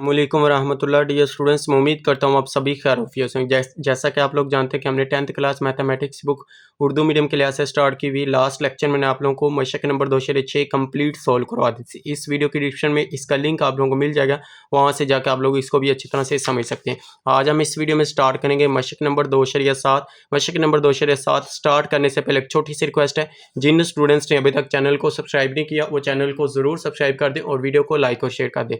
अस्सलामुअलैकुम वरहमतुल्लाह। Dear students, मैं उम्मीद करता हूँ आप सभी खैरियत से होंगे। जैसा कि आप लोग जानते हैं कि हमने 10th class mathematics book Urdu medium के लिहाज से स्टार्ट की हुई। लास्ट लेक्चर मैंने आप लोगों को मशक नंबर 2/6 कंप्लीट सॉल्व करवा दी थी। इस वीडियो की डिस्क्रिप्शन में इसका लिंक आप लोगों को मिल जाएगा, वहाँ से जाकर आप लोग इसको भी अच्छी तरह से समझ सकते हैं। आज हम इस वीडियो में स्टार्ट करेंगे मशक नंबर 2/7। मशक नंबर 2/7 स्टार्ट करने से पहले एक छोटी सी रिक्वेस्ट है, जिन स्टूडेंट्स ने अभी तक चैनल को सब्सक्राइब नहीं किया वो चैनल को ज़रूर सब्सक्राइब कर दें और वीडियो को लाइक और शेयर कर दें।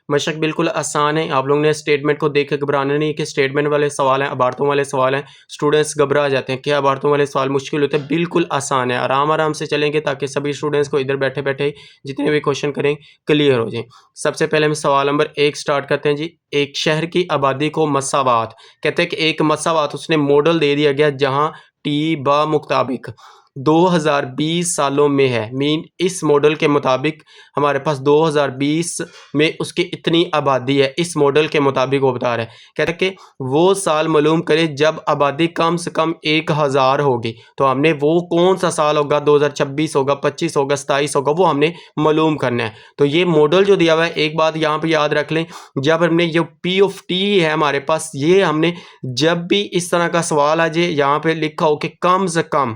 मशक बिल्कुल आसान है। आप लोगों ने स्टेटमेंट को देख के घबराना नहीं कि स्टेटमेंट वाले सवाल हैं, अबारतों वाले सवाल हैं। स्टूडेंट्स घबरा जाते हैं कि अबारतों वाले सवाल मुश्किल होते हैं। बिल्कुल आसान है, आराम आराम से चलेंगे ताकि सभी स्टूडेंट्स को इधर बैठे बैठे जितने भी क्वेश्चन करें क्लियर हो जाए। सबसे पहले हम सवाल नंबर 1 स्टार्ट करते हैं जी। एक शहर की आबादी को मसावात कहते हैं कि एक मसावात उसने मॉडल दे दिया गया जहाँ टी बा मुताबिक 2020 सालों में है। मीन इस मॉडल के मुताबिक हमारे पास 2020 में उसकी इतनी आबादी है। इस मॉडल के मुताबिक वो बता रहा है, कहते हैं कि वो साल मालूम करे जब आबादी कम से कम 1000 होगी। तो हमने वो कौन सा साल होगा, 2026 होगा, 25 होगा, 27 होगा, वो हमने मालूम करना है। तो ये मॉडल जो दिया हुआ है, एक बात यहाँ पे याद रख लें, जब हमने जो पी ऑफ टी है हमारे पास, ये हमने जब भी इस तरह का सवाल आ जाए यहाँ पे लिखा हो कि कम से कम,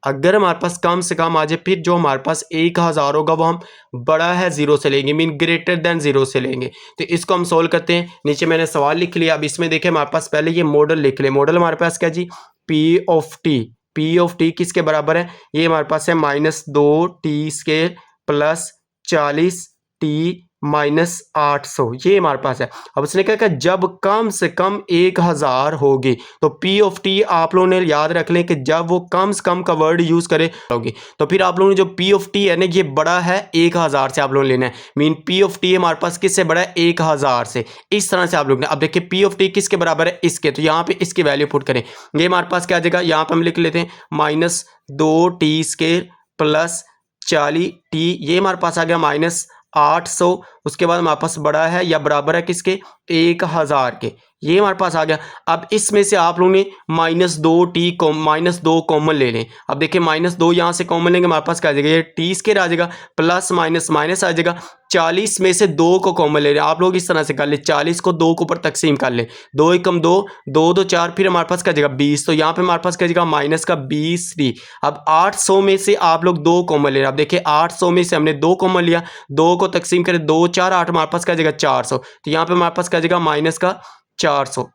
अगर हमारे पास कम से कम आ जाए, फिर जो हमारे पास 1000 होगा वो हम बड़ा है जीरो से लेंगे, मीन ग्रेटर देन जीरो से लेंगे। तो इसको हम सोल्व करते हैं। नीचे मैंने सवाल लिख लिया। अब इसमें देखें हमारे पास पहले ये मॉडल लिख ले। मॉडल हमारे पास क्या जी, P of T. P of T किसके बराबर है, ये हमारे पास है -2t² प्लस 40t -800, ये हमारे पास है। अब उसने क्या कहा, जब कम से कम 1000 होगी। तो पी ऑफ टी आप लोगों ने याद रख लें कि जब वो कम से कम का वर्ड यूज करे होगी। तो फिर आप लोगों ने जो पी ऑफ टी है ना, ये बड़ा है 1000 से आप लोगों ने लेना है। मीन पी ऑफ टी हमारे पास किससे बड़ा है, 1000 से। इस तरह से आप लोग ने, अब देखिए पी ऑफ टी किसके बराबर है, इसके। तो यहाँ पे इसकी वैल्यू पुट करें, ये हमारे पास क्या आ जाएगा, यहाँ पे हम लिख लेते हैं -2t² प्लस 40t, ये हमारे पास आ गया -800। उसके बाद हमारे पास बड़ा है या बराबर है किसके, 1000 के, ये हमारे पास आ गया। अब इसमें से आप लोगों ने -2 कॉमन ले लें। अब देखिए -2 यहाँ से कॉमन लेंगे, हमारे पास क्या आ जाएगा, ये t² आ जाएगा, प्लस माइनस माइनस आ जाएगा। 40 में से 2 को कॉमन ले लें। आप लोग इस तरह से कर ले, 40 को 2 के ऊपर तकसीम कर ले, 2 एकम 2, 2 2 4, फिर हमारे पास क्या जाएगा 20। तो यहाँ पे हमारे पास क्या जाएगा -20t। अब 800 में से आप लोग 2 कॉमन ले रहे हैं। अब देखिए 800 में से हमने 2 कॉमन लिया, 2 को तकसीम करें, 2 4 8, हमारे पास क्या जाएगा 400। तो यहाँ पे हमारे पास क्या जाएगा -400,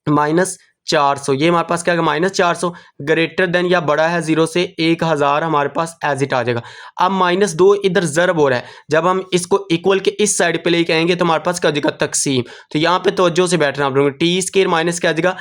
-400, ये हमारे पास क्या है -400। ग्रेटर देन या बड़ा है जीरो से 1000 हमारे पास एज इट आ जाएगा। अब -2 इधर ज़रब हो रहा है, जब हम इसको इक्वल के इस साइड पे लेके आएंगे तो हमारे पास क्या हो जाएगा तकसीम। तो यहाँ पे तवज्जो से बैठना आप लोगों ने, t² माइनस क्या आ जाएगा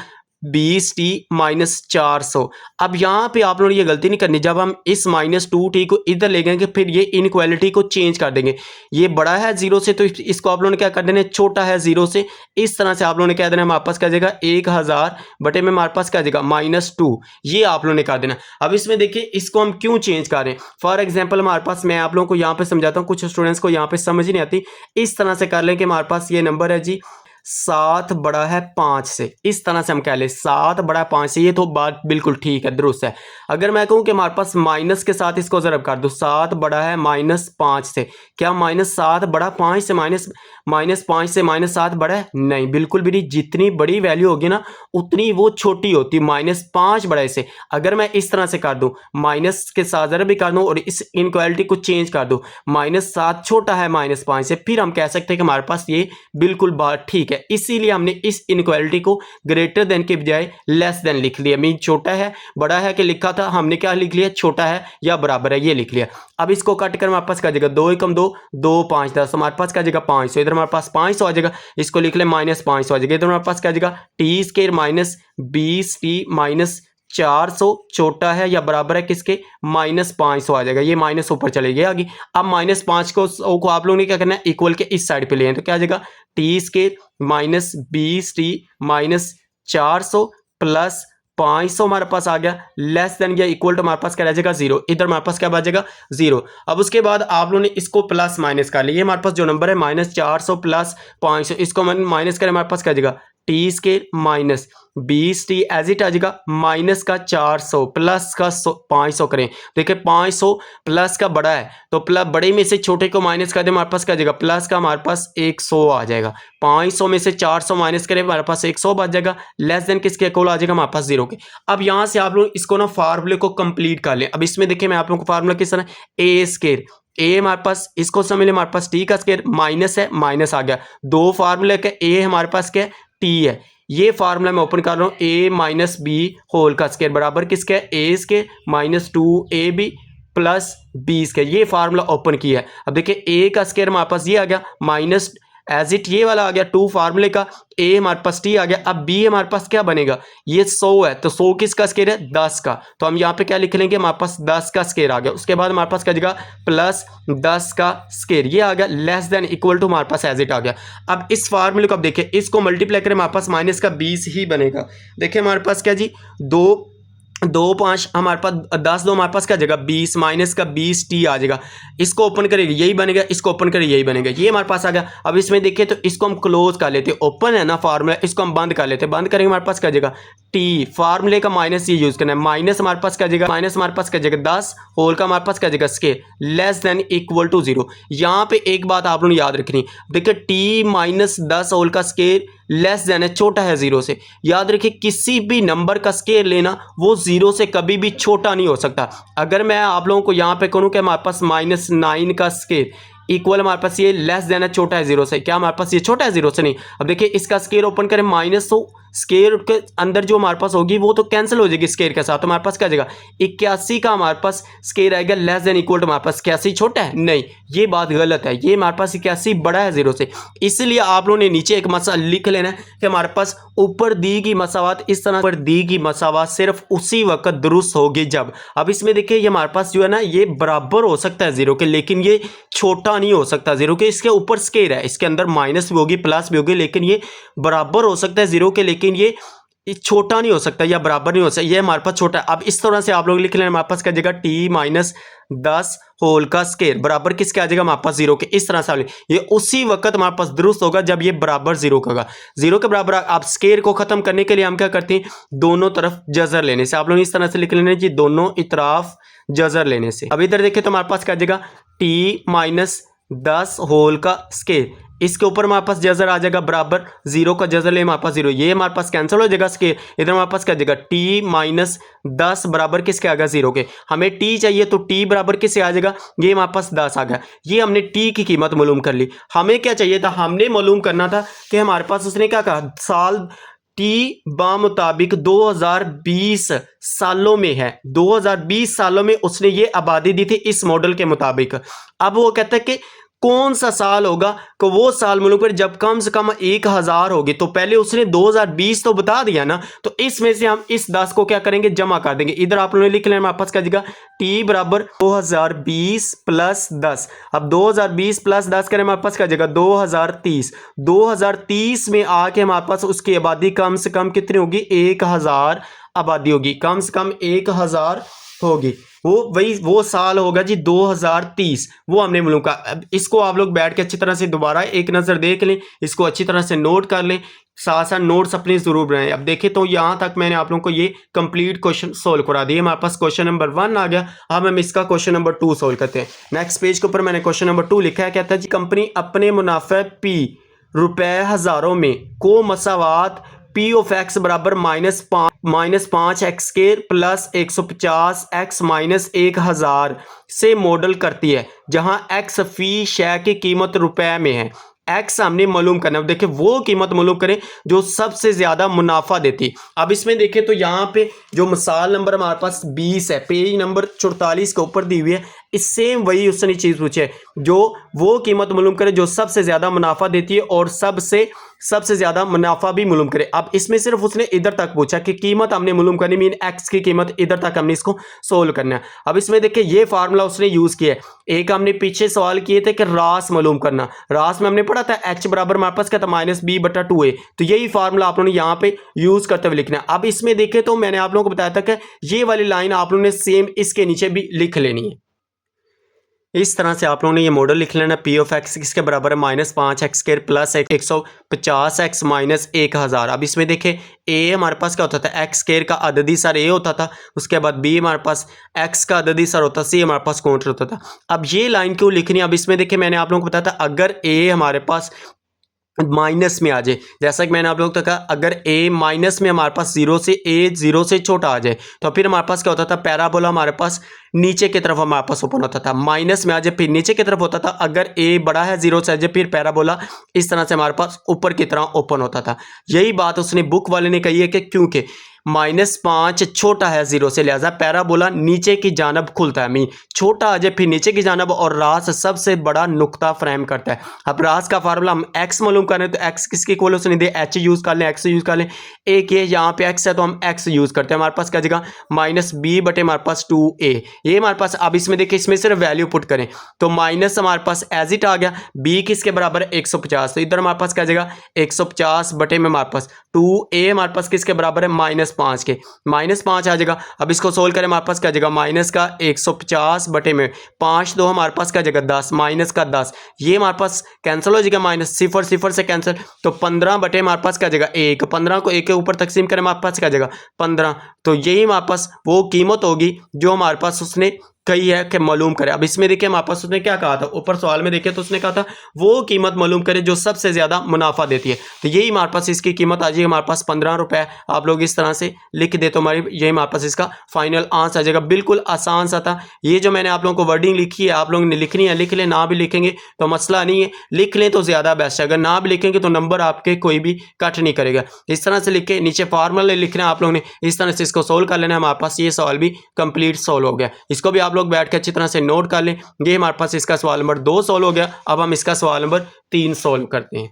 20t -400। अब यहाँ पे आप लोगों ने ये गलती नहीं करनी, जब हम इस -2t को इधर ले जाएंगे फिर ये इनक्वालिटी को चेंज कर देंगे। ये बड़ा है जीरो से, तो इसको आप लोगों ने क्या कर देना है, छोटा है जीरो से। इस तरह से आप लोगों ने क्या देना है, हमारे पास क्या जाएगा 1000 बटे में हमारे पास क्या जाएगा -2, ये आप लोगों ने कर देना। अब इसमें देखिए इसको हम क्यों चेंज कर रहे हैं। फॉर एग्जाम्पल हमारे पास, मैं आप लोगों को यहाँ पे समझाता हूँ, कुछ स्टूडेंट्स को यहाँ पे समझ ही नहीं आती। इस तरह से कर लें कि हमारे पास ये नंबर है जी 7 बड़ा है 5 से। इस तरह से हम कह लें 7 बड़ा है 5 से, ये तो बात बिल्कुल ठीक है, दुरुस्त है। अगर मैं कहूँ कि हमारे पास माइनस के साथ इसको ज़रब कर दो, 7 बड़ा है -5 से, क्या -7 बड़ा 5 से, -5 से -7 बड़ा है, नहीं, बिल्कुल भी नहीं। जितनी बड़ी वैल्यू होगी ना उतनी वो छोटी होती, -5 बड़ा है से। अगर मैं इस तरह से कर दूँ, माइनस के साथ ज़रब भी कर दूँ और इस इनक्वालिटी को चेंज कर दूँ, -7 छोटा है -5 से, फिर हम कह सकते हैं कि हमारे पास ये बिल्कुल बात ठीक है। इसीलिए हमने इस इनक्वालिटी को ग्रेटर देन के बजाय लेस देन लिख लिया। मीन छोटा है बड़ा है कि लिखा था, हमने क्या लिख लिया, छोटा है या बराबर है, ये लिख लिया। अब इसको कट कर हमारे पास क्या जाएगा, 2 एकम 2, 2 5 10, हमारे पास क्या जाएगा 500। इधर हमारे पास 500 आ जाएगा, इसको लिख ले -500 आ जाएगा। इधर हमारे पास क्या जाएगा t² -20t 400, छोटा है या बराबर है किसके, -500 आ जाएगा। ये माइनस ऊपर चले गए आगे। अब -5 को आप लोगों ने क्या करना है, इक्वल के इस साइड पे ले, तो क्या आ जाएगा t² -20t -400 प्लस 500 हमारे पास आ गया, लेस देन या इक्वल टू हमारे पास क्या रह जाएगा 0। इधर हमारे पास क्या बचेगा 0। अब उसके बाद आप लोगों ने इसको प्लस माइनस कर लिया। हमारे पास जो नंबर है -400 प्लस 500, इसको माइनस करें हमारे पास क्या जाएगा T square minus 20t as it आ जाएगा, माइनस का 400 प्लस का 500 करें। देखिए 500 प्लस का बड़ा है तो प्लस बड़े में से छोटे को माइनस कर दे, हमारे पास क्या आ जाएगा, प्लस का हमारे पास 100 आ जाएगा। 500 में से 400 माइनस करें, हमारे पास 100 बच जाएगा। लेस देन किसके इक्वल आ जाएगा, हमारे पास 0 के। अब यहाँ से आप लोग इसको ना फार्मूले को कंप्लीट कर लें। अब इसमें देखिए मैं आप लोगों को फार्मूला किस तरह, ए स्केयर, ए हमारे पास इसको समझ लें, हमारे पास टी का स्केयर माइनस है, माइनस आ गया। दो फार्मूले का, ए हमारे पास क्या है, टी है। ये फार्मूला मैं ओपन कर रहा हूँ, ए माइनस बी होल का स्केयर बराबर किसका है, A square minus 2ab plus B square. ये फार्मूला ओपन किया है। अब देखिए ए का स्केयर हमारे पास ये आ गया माइनस एज इट ये वाला आ गया 2 फार्मूले का, ए हमारे पास टी आ गया। अब बी हमारे पास क्या बनेगा, ये 100 है तो 100 किसका स्केयर है, 10 का। तो हम यहाँ पे क्या लिख लेंगे, हमारे पास 10 का स्केयर आ गया। उसके बाद हमारे पास क्या जगह प्लस 10 का स्केयर, ये आ गया लेस देन इक्वल टू हमारे पास एज इट आ गया। अब इस फार्मूले को अब देखिए, इसको मल्टीप्लाई करें, हमारे पास माइनस का 20 ही बनेगा। देखिए हमारे पास क्या जी, 2 5 हमारे पास 10 2 हमारे पास क्या जगह 20 माइनस का 20t आ जाएगा। इसको ओपन करेंगे यही बनेगा, इसको ओपन करेंगे यही बनेगा, ये हमारे पास आ गया। अब इसमें देखिए तो इसको हम क्लोज कर लेते, ओपन है ना फार्मूला, इसको हम बंद कर लेते। बंद करेंगे हमारे पास क्या जगह टी, फार्मूले का माइनस ये यूज करना है, माइनस हमारे पास क्या जगह, माइनस हमारे पास क्या जगह 10 होल का हमारे पास क्या जगह square less than equal to 0। यहाँ पे एक बात आप लोगों ने याद रखनी, देखिए टी माइनस 10 होल का स्केयर लेस देन है, छोटा है 0 से। याद रखिए किसी भी नंबर का स्केयर लेना वो 0 से कभी भी छोटा नहीं हो सकता। अगर मैं आप लोगों को यहाँ पे कहूँ कि हमारे पास -9 का स्केयर इक्वल हमारे पास ये लेस देन है, छोटा है 0 से, क्या हमारे पास ये छोटा है 0 से, नहीं। अब देखिए इसका स्केयर ओपन करें माइनस, तो स्केयर के अंदर जो हमारे पास होगी वो तो कैंसिल हो जाएगी स्केयर के साथ। तो हमारे पास क्या जाएगा 81 का हमारे पास स्केयर आएगा लेस देन इक्वल टू हमारे पास 81 छोटा है, नहीं ये बात गलत है। ये हमारे पास 81 बड़ा है 0 से। इसलिए आप लोगों ने नीचे एक मसला लिख लेना है कि हमारे पास ऊपर दी गई मसावात, इस तरह पर दी गई मसावात सिर्फ उसी वक्त दुरुस्त होगी जब। अब इसमें देखिए ये हमारे पास जो है ना ये बराबर हो सकता है 0 के, लेकिन ये छोटा नहीं हो सकता 0 के। इसके ऊपर स्केयर है, इसके अंदर माइनस भी होगी प्लस भी होगी, लेकिन ये बराबर हो सकता है 0 के, लेकिन ये छोटा नहीं हो सकता या बराबर नहीं हो सकता, ये हमारे पास छोटा है। अब इस तरह से आप लोग लिख लें, हमारे पास क्या जगह टी माइनस 10 होल का स्केयर बराबर किसके आ जाएगा हमारे पास 0 के। इस तरह से ये उसी वक्त हमारे पास दुरुस्त होगा जब ये बराबर 0 का होगा। 0 के बराबर आप स्केयर को खत्म करने के लिए हम क्या करते हैं, दोनों तरफ जजर लेने से। आप लोग इस तरह से लिख लेना जी, दोनों इतराफ जजर लेने से। अब इधर देखिए तो हमारे पास क्या आ जाएगा टी माइनस 10 होल का स्केयर, इसके ऊपर हमारे पास जजर आ जाएगा बराबर 0 का जजर ले हमारे पास 0, ये हमारे पास कैंसिल हो जाएगा स्केयर। इधर हमारे पास क्या जाएगा टी माइनस 10 बराबर किसके आ गया 0 के। हमें टी चाहिए तो टी बराबर किससे आ जाएगा, ये हमारे पास 10 आ गया। ये हमने टी की कीमत मालूम कर ली। हमें क्या चाहिए था, हमने मालूम करना था कि हमारे पास उसने क्या कहा, साल टी बामुताबिक 2020 सालों में है, 2020 सालों में उसने ये आबादी दी थी इस मॉडल के मुताबिक। अब वो कहता है कि कौन सा साल होगा कि वो साल मालूम कर जब कम से कम 1000 होगी। तो पहले उसने 2020 तो बता दिया ना, तो इसमें से हम इस 10 को क्या करेंगे, जमा कर देंगे। इधर आप लोगों ने लिख लेना हमारे पास क्या जगह टी बराबर 2020 प्लस 10। अब 2020 प्लस 10 करें हमारे पास क्या जगह 2030। 2030 में आके हमारे पास उसकी आबादी कम से कम कितनी होगी, 1000 आबादी होगी, कम से कम 1000 होगी। वो साल होगा जी 2030, वो हमने मालूम का। अब इसको आप लोग बैठ के अच्छी तरह से दोबारा एक नज़र देख लें, इसको अच्छी तरह से नोट कर लें, साथ साथ नोट्स अपने ज़रूर बनाएं। अब देखें तो यहाँ तक मैंने आप लोगों को ये कंप्लीट क्वेश्चन सोल्व करा दिए। हमारे पास क्वेश्चन नंबर 1 आ गया। अब हम इसका क्वेश्चन नंबर 2 सोल्व करते हैं। नेक्स्ट पेज के ऊपर मैंने क्वेश्चन नंबर 2 लिखा है, कहता है जी कंपनी अपने मुनाफे पी रुपए हज़ारों में को मसावात पी ऑफ एक्स बराबर -5 x square plus 150 x minus 1000 से मॉडल करती है, जहां एक्स फी शय की कीमत रुपए में है। एक्स हमने मालूम करना है। देखिए वो कीमत मालूम करें जो सबसे ज्यादा मुनाफा देती। अब इसमें देखें तो यहाँ पे जो मिसाल नंबर हमारे पास 20 है, पेज नंबर 44 के ऊपर दी हुई है, इससे वही उसने चीज पूछी है, जो वो कीमत मालूम करे जो सबसे ज्यादा मुनाफा देती है और सबसे ज्यादा मुनाफा भी मालूम करे। अब इसमें सिर्फ उसने इधर तक पूछा कि कीमत हमने मालूम करनी, मीन एक्स की कीमत, इधर तक हमने इसको सोल्व करना है। अब इसमें देखिए ये फार्मूला उसने यूज किया है। एक हमने पीछे सवाल किए थे कि रास मालूम करना, रास में हमने पढ़ा था एच बराबर हमारे पास क्या था -b/2a, तो यही फार्मूला आप लोगों ने यहाँ पे यूज करते हुए लिखना है। अब इसमें देखें तो मैंने आप लोगों को बताया था कि ये वाली लाइन आप लोगों ने सेम इसके नीचे भी लिख लेनी है। इस तरह से आप लोगों ने ये मॉडल लिख लेना। पी ऑफ एक्स किसके बराबर है -5x² प्लस 150x माइनस 1000। अब इसमें देखें ए हमारे पास क्या होता था, x² का अददी सर ए होता था, उसके बाद बी हमारे पास x का अददी सर होता, सी हमारे पास काउंटर होता था। अब ये लाइन क्यों लिखनी है, अब इसमें देखें मैंने आप लोगों को बताया था अगर ए हमारे पास माइनस में आ जाए, जैसा कि मैंने आप लोगों को कहा अगर a माइनस में हमारे पास जीरो से छोटा आ जाए तो फिर हमारे पास क्या होता था, पैराबोला हमारे पास नीचे की तरफ हमारे पास ओपन होता था। माइनस में आ जाए फिर नीचे की तरफ होता था, अगर a बड़ा है 0 से आ जाए फिर पैराबोला इस तरह से हमारे पास ऊपर की तरह ओपन होता था। यही बात उसने बुक वाले ने कही है कि क्योंकि -5 छोटा है 0 से, लिहाजा पैराबोला नीचे की जानब खुलता है, मीन छोटा आ जाए फिर नीचे की जानब, और रास सबसे बड़ा नुक्ता फ्रेम करता है। अब रास का फार्मूला हम x मालूम करें तो x किसके इक्वल उसने दे, h यूज कर लें, x यूज कर लें। एक ये यहाँ पे x है तो हम x यूज करते हैं, हमारे पास क्या जगह -b बटे हमारे पास 2a, ये हमारे पास। अब इसमें देखिए इसमें सिर्फ वैल्यू पुट करें तो माइनस हमारे पास एज इट आ गया, b किसके बराबर है 150, तो इधर हमारे पास क्या जगह 150 बटे में हमारे पास 2a हमारे पास किसके बराबर है -5 के, -5 आ जाएगा। अब इसको सोल्व करें हमारे पास क्या जगह माइनस का 150 बटे में 5 दो हमारे पास क्या जगह 10, माइनस का 10, ये हमारे पास कैंसिल हो जाएगा, माइनस सिफर सिफर से कैंसिल, तो 15 बटे हमारे पास क्या जगह 1, 15 को 1 के ऊपर तकसीम करें हमारे पास क्या जगह 15, तो यही हमारे पास वो कीमत होगी जो हमारे पास उसने कही है कि मालूम करे। अब इसमें देखिए हमारे पास उसने क्या कहा था, ऊपर सवाल में देखिए तो उसने कहा था वो कीमत मालूम करे जो सबसे ज़्यादा मुनाफा देती है, तो यही हमारे पास इसकी कीमत आ जाएगी हमारे पास 15 रुपये। आप लोग इस तरह से लिख दे तो हमारी यही हमारे पास इसका फाइनल आंसर आ जाएगा। बिल्कुल आसान सा था। ये जो मैंने आप लोगों को वर्डिंग लिखी है आप लोगों ने लिखनी है, लिख लें, ना भी लिखेंगे तो मसला नहीं है, लिख लें तो ज़्यादा बेस्ट है, अगर ना भी लिखेंगे तो नंबर आपके कोई भी कट नहीं करेगा। इस तरह से लिख के नीचे फार्मूला लिखना है आप लोगों ने, इस तरह से इसको सोल्व कर लेना है। हमारे पास ये सवाल भी कंप्लीट सोल्व हो गया, इसको भी आप लोग बैठ के अच्छी तरह से नोट कर लें। ये हमारे पास इसका सवाल नंबर 2 सोल्व हो गया। अब हम इसका सवाल नंबर 3 सोल्व करते हैं।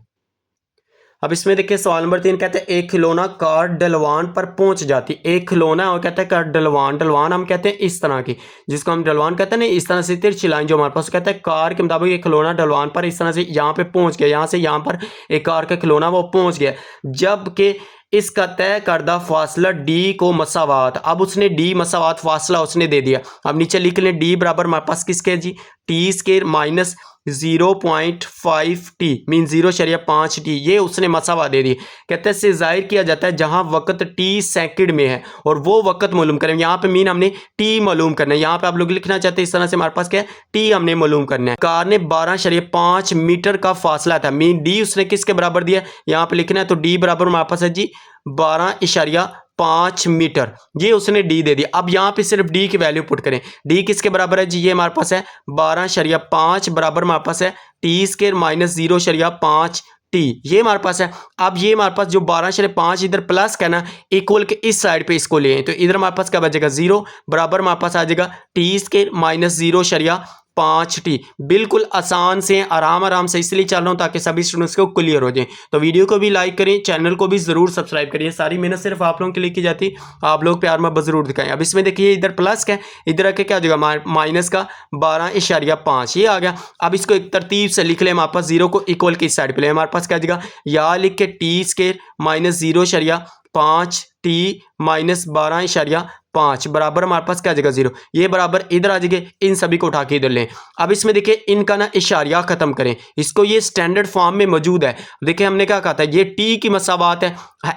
अब इसमें देखिए सवाल नंबर 3 कहते हैं एक खिलौना कार डलवान पर पहुंच जाती, एक खिलौना और कहते हैं कार डलवान, डलवान हम कहते हैं इस तरह की, जिसको हम डलवान कहते हैं ना, इस तरह से तिरछी लाइन जो हमारे पास कहता है कार के मुताबिक एक खिलौना डलवान पर इस तरह से यहाँ पे पहुंच गया, यहाँ से यहाँ पर एक कार का खिलौना वो पहुंच गया, जबकि इसका तय करदा फासला डी को मसावात। अब उसने डी मसावात फासला उसने दे दिया। अब नीचे लिख लें डी बराबर हमारे पास किसके G T square minus 0.5 T mean 0.5 T, ये उसने मसावा दे दी। कहते हैं इससे जाहिर किया जाता है जहां वक्त टी सेकंड में है और वो वक्त मालूम करें। यहाँ पे मीन हमने टी मालूम करना है, यहाँ पे आप लोग लिखना चाहते हैं इस तरह से हमारे पास क्या है टी हमने मालूम करना है। कार ने 12.5 मीटर का फासला था, मीन डी उसने किसके बराबर दिया, यहाँ पे लिखना है तो डी बराबर हमारे पास है जी 12.5 मीटर, ये उसने डी दे दिया। अब यहाँ पे सिर्फ डी की वैल्यू पुट करें, डी किसके बराबर है जी, ये हमारे पास है 12.5 बराबर हमारे पास है टी स्केयर माइनस 0.5 टी, ये हमारे पास है। अब ये हमारे पास जो 12.5 इधर प्लस का ना इक्वल के इस साइड पे इसको ले तो इधर हमारे पास क्या बचेगा 0 बराबर हमारे पास आ जाएगा टी स्केयर माइनस 0.5 टी। बिल्कुल आसान से आराम से इसलिए चल रहा हूँ ताकि सभी स्टूडेंट्स को क्लियर हो जाए। तो वीडियो को भी लाइक करें, चैनल को भी जरूर सब्सक्राइब करिए, सारी मेहनत सिर्फ आप लोगों के लिए की जाती, आप लोग प्यार में जरूर दिखाएं। अब इसमें देखिए इधर प्लस का है, इधर आके क्या हो जाएगा माइनस का 12.5 ये आ गया। अब इसको एक तरतीब से लिख ले, हमारे पास 0 को इक्वल की साइड पे ले, हमारे पास क्या जाएगा या लिख के T square minus 0.5 T minus 12.5 बराबर हमारे पास क्या जगह 0, ये बराबर इधर आ जाएगा, इन सभी को उठा के इधर लें। अब इसमें देखिए इनका ना इशारिया खत्म करें, इसको ये स्टैंडर्ड फॉर्म में मौजूद है। देखिए हमने क्या कहा था, ये टी की मसावात है,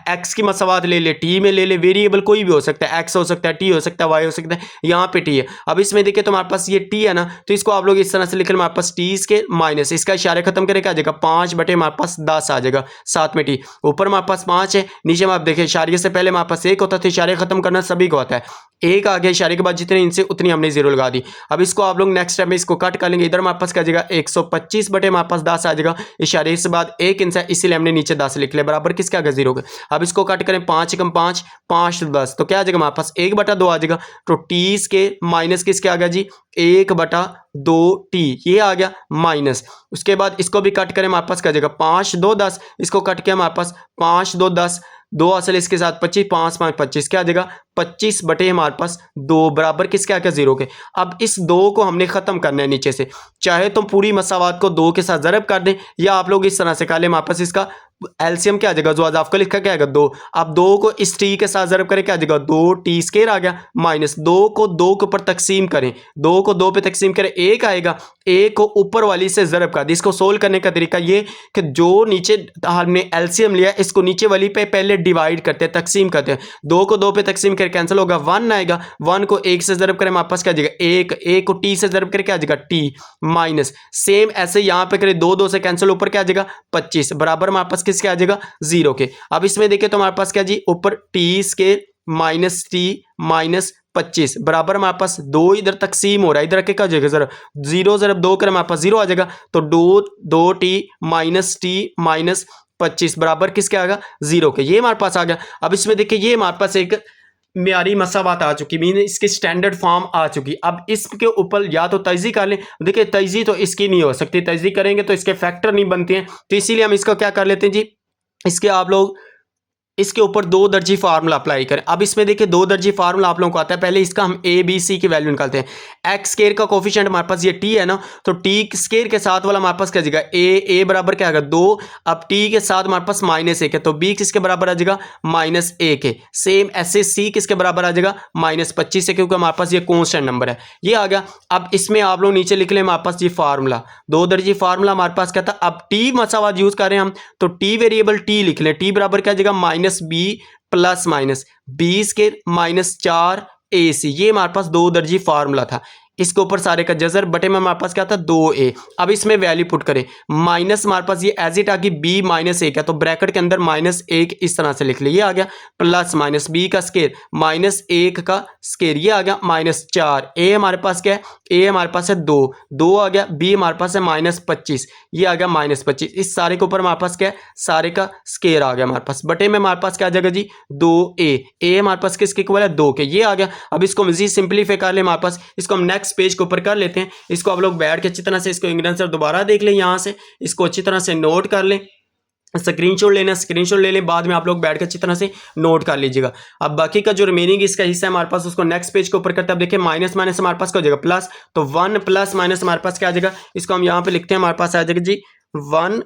एक्स की मसावात ले ले, टी में ले ले, वेरिएबल कोई भी हो सकता है, एक्स हो सकता है, टी हो सकता है, वाई हो सकता है, यहाँ पे टी है। अब इसमें देखिए तो हमारे पास ये टी है ना, तो इसको आप लोग इस तरह से लिख लें, हमारे पास टी के माइनस इसका इशारे खत्म करें क्या आ जाएगा 5 बटे हमारे पास 10 आ जाएगा, साथ में टी, ऊपर हमारे पास 5 है, नीचे में आप देखिए इशारे से पहले हमारे पास 1 होता था, इशारे खत्म करना सभी को आता है, 1 आ गया इशारे के बाद जितने इनसे उतनी हमने 0 लगा दी। अब इसको आप लोग नेक्स्ट स्टेप में इसको कट कर लेंगे, इधर हमारे पास क्या जाएगा 125 बटे हमारे पास 10 आ जाएगा, इशारे से बाद 1 इनसे इसीलिए हमने नीचे 10 लिख लिया, बराबर किसके आ गया 0 के। अब इसको कट करें 5 कम 5 5 तो 10, तो क्या आ जाएगा हमारे पास 1/2 आ जाएगा, तो टी के माइनस किसके आ गया जी 1/2 टी, ये आ गया माइनस। उसके बाद इसको भी कट करें, हमारे पास क्या जाएगा 5 2 10, इसको कट किया हमारे पास 5 2 10, 2 असल इसके साथ 25 5 5 25 क्या आ जाएगा 25 बटे हमारे पास 2 बराबर किसके आ गया 0 के। अब इस 2 को हमने खत्म करना है नीचे से, चाहे तो पूरी मसावात को 2 के साथ ज़रब कर दें या आप लोग इस तरह से कर लें, हमारे पास इसका एलसीएम क्या आ जाएगा, जो आज आपका लिखा क्या आएगा 2। अब 2 को इस टी के साथ ज़रब करें क्या आ जाएगा 2t² आ गया, माइनस 2 को 2 के ऊपर तकसीम करें, 2 को 2 पे तकसीम करें 1 आएगा, 1 को ऊपर वाली से ज़रब कर दी। इसको सोल्व करने का तरीका ये कि जो नीचे हमने एलसीएम लिया इसको नीचे वाली पे पहले डिवाइड करते हैं, तकसीम करते हैं। 2 को 2 पे तकसीम कर कैंसिल होगा, 1 आएगा, 1 को 1 से ज़रब करें हमारे पास क्या आ जाएगा 1, 1 को t से ज़रब करें क्या आ जाएगा t, माइनस सेम ऐसे यहाँ पे करें 2 2 से कैंसिल, ऊपर क्या आ जाएगा 25 बराबर हमारे पास किसके आ जाएगा 0 के। अब इसमें देखिए तो हमारे पास क्या जी ऊपर t² माइनस t माइनस 25 बराबर हमारे पास 2 इधर तकसीम हो रहा है, इधर के क्या हो जाएगा जरा 0 ज़रब 2 करें हमारे पास 0 आ जाएगा, तो 2t माइनस t माइनस 25 बराबर किसके आएगा 0 के। ये हमारे पास आ गया। अब इसमें देखिए ये हमारे पास एक म्यारी मसावात आ चुकी, मीन इसकी स्टैंडर्ड फॉर्म आ चुकी। अब इसके ऊपर या तो तजज़ी कर लें, देखिए तजज़ी तो इसकी नहीं हो सकती, तजज़ी करेंगे तो इसके फैक्टर नहीं बनते हैं, तो इसीलिए हम इसको क्या कर लेते हैं जी, इसके आप लोग इसके ऊपर 2 दर्जी फार्मूला अप्लाई करें। अब इसमें देखिए 2 दर्जी फार्मूला आप लोगों को आता है, पहले इसका हम ए बी सी की वैल्यू निकालते हैं। एक्स स्क्वायर का कोफिशिएंट हमारे पास ये टी है ना, तो टी स्क्वायर के साथ वाला हमारे पास क्या जाएगा ए बराबर क्या आएगा 2, अब टी के साथ हमारे पास -1 है, तो बी किसके बराबर आ जाएगा -1 है। सेम ऐसे सी किसके बराबर आ जाएगा -25 है, क्योंकि हमारे पास ये कॉन्स्टेंट नंबर है, ये आ गया। अब इसमें आप लोग नीचे लिख लें हमारे पास ये फार्मूला 2 दर्जी फार्मूला हमारे पास क्या था। अब टी मसावात यूज कर रहे हैं हम, तो टी वेरिएबल टी लिख लें, टी बराबर क्या आ जाएगा -b plus minus b² minus 4ac, ये हमारे पास 2 दर्जी फार्मूला था। इसके ऊपर सारे का जजर बटे में हमारे पास क्या था 2a। अब इसमें वैल्यू पुट करें, माइनस हमारे पास ये एज इट आ गई b -1 है, तो ब्रैकेट के अंदर -1 इस तरह से लिख लिया, ये आ गया प्लस माइनस b का स्केयर -1 का स्केयर, ये आ गया -4। a हमारे पास क्या है, a हमारे पास है 2 आ गया, b हमारे पास है -25, ये आ गया -25। इस सारे के ऊपर हमारे पास क्या है सारे का स्केयर आ गया हमारे पास, बटे में हमारे पास क्या आ जाएगा जी 2a हमारे पास किसके इक्वल है 2 के, ये आ गया। अब इसको मजीद सिंपलीफाई कर ले हमारे पास, इसको हम नेक्स्ट पेज के ऊपर कर लेते हैं। इसको आप लोग बैठ के अच्छी तरह से इसको इंग्रेडिएंट्स दोबारा देख लें, यहाँ से इसको अच्छी तरह से नोट कर लें, स्क्रीनशॉट लेना स्क्रीनशॉट ले लें, बाद में आप लोग बैठ के अच्छी तरह से नोट कर लीजिएगा। अब बाकी का जो रिमेनिंग इसका हिस्सा है हमारे पास उसको नेक्स्ट पेज के ऊपर करते हैं। अब देखिए माइनस माइनस हमारे पास क्या हो जाएगा प्लस, तो 1 प्लस माइनस हमारे पास क्या आ जाएगा, इसको हम यहाँ पे लिखते हैं, हमारे पास आ जाएगा जी 1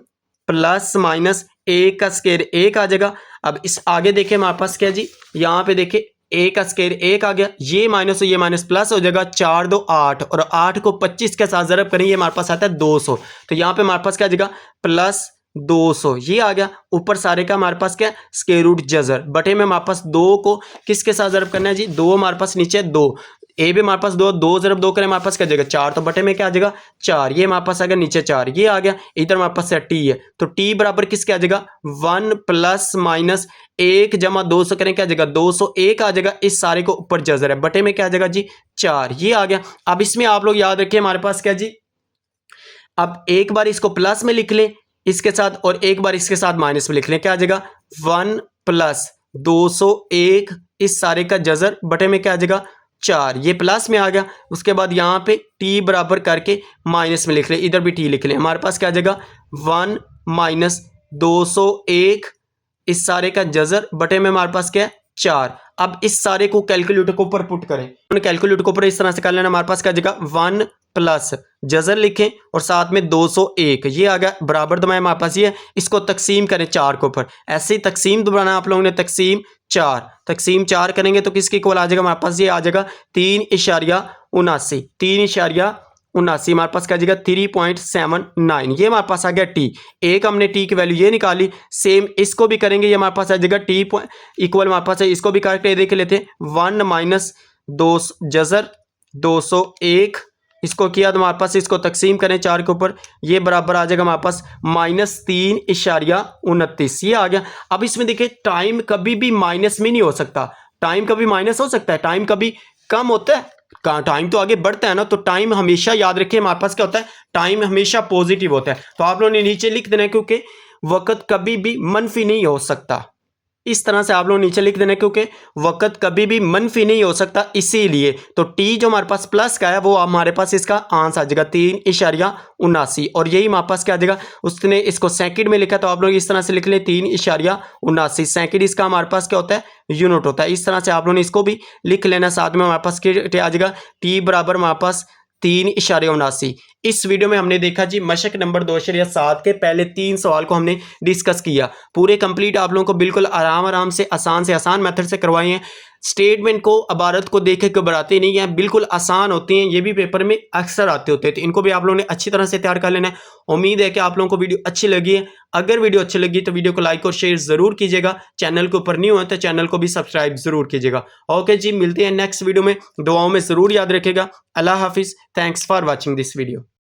प्लस माइनस a का स्क्वायर 1 आ जाएगा। अब इस आगे देखिए हमारे पास क्या जी, यहाँ पे देखिए a का स्क्वायर 1 आ गया, ये माइनस हो ये माइनस प्लस हो जाएगा, 4 2 8 और 8 को 25 के साथ ज़रब करें, ये हमारे पास आता है 200, तो यहाँ पे हमारे पास क्या आ जाएगा प्लस 200, ये आ गया। ऊपर सारे का हमारे पास क्या स्क्वायर रूट जजर, बटे में हमारे पास 2 को किसके साथ ज़रब करना है जी 2 हमारे पास नीचे 2, ए भी हमारे पास 2 ज़रब 2 करें हमारे पास क्या जाएगा 4, तो बटे में क्या आ जाएगा 4, ये हमारे पास आ गया नीचे 4, ये आ गया। इधर हमारे पास टी है, तो टी बराबर किसके आ जाएगा 1 प्लस माइनस 1 जमा 200 करें क्या आ जाएगा 201 आ जाएगा। इस सारे को ऊपर जजर है, बटे में क्या आ जाएगा जी 4, ये आ गया। अब इसमें आप लोग याद रखिए हमारे पास क्या जी, अब एक बार इसको प्लस में लिख लें इसके साथ, और एक बार इसके साथ माइनस में लिख लें, क्या आ जाएगा 1 प्लस 201 इस सारे का जजर, बटे में क्या आ जाएगा 4, ये प्लस में आ गया। उसके बाद यहाँ पे t बराबर करके माइनस में लिख लें, इधर भी t लिख लें, हमारे पास क्या आ जाएगा 1 माइनस 201 इस सारे का जजर, बटे में हमारे पास क्या है 4। अब इस सारे को कैलकुलेटर के ऊपर पुट करें, कैलकुलेटर के ऊपर इस तरह से कर लेना, हमारे पास क्या आ जाएगा 1 प्लस जजर लिखें और साथ में 201, ये आ गया बराबर दबाएं हमारे पास, ये इसको तकसीम करें 4 के ऊपर, ऐसे ही तकसीम दोबारा आप लोगों ने तकसीम 4 करेंगे तो किसकी इक्वल आ जाएगा हमारे पास, ये आ जाएगा 3.79 हमारे पास क्या आ जाएगा 3.79, ये हमारे पास आ गया टी। एक हमने टी की वैल्यू ये निकाली, सेम इसको भी करेंगे, ये हमारे पास आ जाएगा टी इक्वल हमारे पास है, इसको भी करके देख लेते हैं 1 माइनस 2 जजर 201, इसको किया तो हमारे पास इसको तकसीम करें 4 के ऊपर, ये बराबर आ जाएगा हमारे पास -3.29, ये आ गया। अब इसमें देखिए टाइम कभी भी माइनस में नहीं हो सकता, टाइम कभी माइनस हो सकता है, टाइम कभी कम होता है, टाइम तो आगे बढ़ता है ना, तो टाइम हमेशा याद रखिए हमारे पास क्या होता है, टाइम हमेशा पॉजिटिव होता है। तो आप लोगों ने नीचे लिख देना है, क्योंकि वक्त कभी भी मनफी नहीं हो सकता, इस तरह से आप लोग नीचे लिख देना, क्योंकि वक्त कभी भी मनफी नहीं हो सकता, इसीलिए तो टी जो हमारे पास प्लस का है वो हमारे पास इसका आंसर आ जाएगा 3.79, और यही हमारे पास क्या आ जाएगा, उसने इसको सेकंड में लिखा तो आप लोग इस तरह से लिख लें 3.79, सेकंड इसका हमारे पास क्या होता है यूनिट होता है। इस तरह से आप लोगों ने इसको भी लिख लेना, साथ में हमारे पास क्या आ जाएगा टी बराबर हमारे पास 3.79। इस वीडियो में हमने देखा जी मशक नंबर 2.7 के पहले 3 सवाल को हमने डिस्कस किया। पूरे कंप्लीट आप लोगों को बिल्कुल आराम से आसान मेथड से करवाए हैं। स्टेटमेंट को, इबारत को देख के घबराते नहीं हैं, बिल्कुल आसान होते हैं। ये भी पेपर में अक्सर आते होते हैं, तो इनको भी आप लोगों ने अच्छी तरह से तैयार कर लेना है। उम्मीद है कि आप लोगों को वीडियो अच्छी लगी है। अगर वीडियो अच्छी लगी तो वीडियो को लाइक और शेयर जरूर कीजिएगा। चैनल के ऊपर न्यू है तो चैनल को भी सब्सक्राइब जरूर कीजिएगा। ओके जी, मिलते हैं नेक्स्ट वीडियो में। दुआओं में जरूर याद रखेगा। अल्लाह हाफिज। Thanks for watching this video.